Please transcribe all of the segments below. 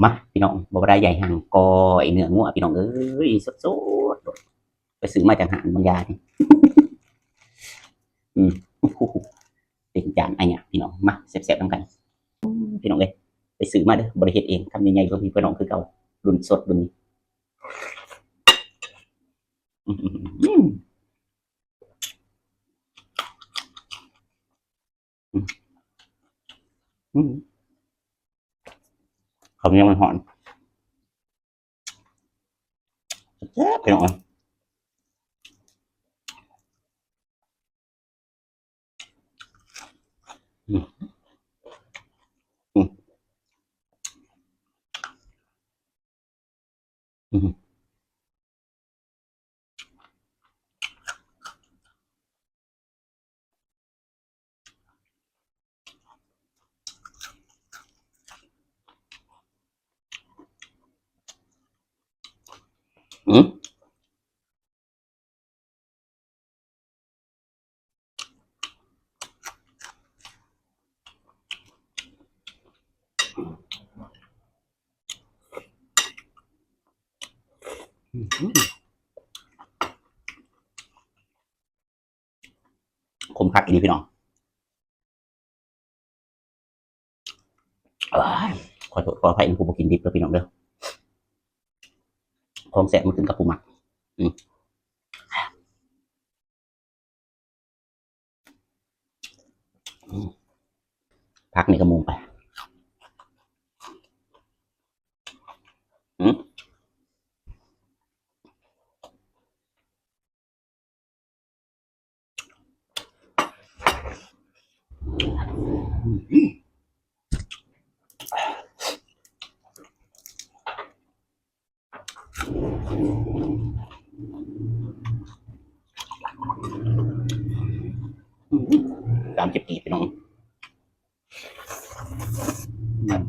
มาพี่น้องบ่ได้ใหญ่ห่างกอยเนื้องัวพี่น้องเอ้ยสดๆไปซื้อมาจากหาดบางยานี่อืมเป็นจานไอ้เนี่ยพี่น้องมาแซ่บๆนำกันพี่น้องเอ้ยไปซื้อมาเด้อบริเฮ็ดเองทำใหญ่ๆบ่มีพี่น้องคือเก่ารุ่นสดรุ่นนี้อืมอืมเขาวเหนียวมันหอนแซ่บพี่น้องเอ้ยอืมอืมอืมอืมคมคักอีหลีพี่น้องอ้ายขอโทษขออภัยผู้บ่กินดิบเด้อพี่น้องเด้อของแซ่บมันขึ้นกับผู้มักอืมอืมผักนี่ก็มุงไปอืม30 ปีพี่น้องอืม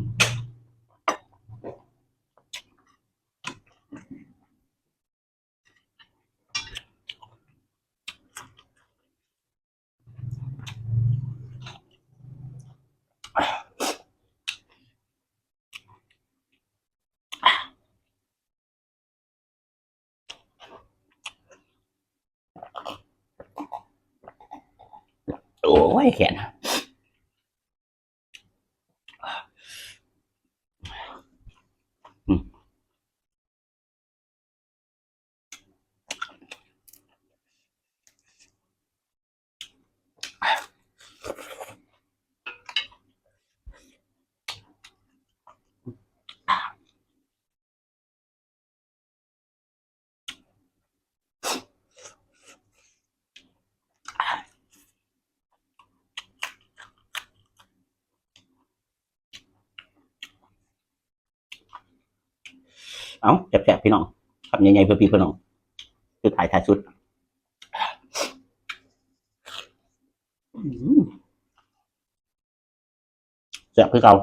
โอ้ยแขนอืมเอ้าแซ่บๆพี่น้องทำใหญ่ๆเพื่อพี่เพื่อน้องคือถ่ายชุดอืมแซ่บคือเก่า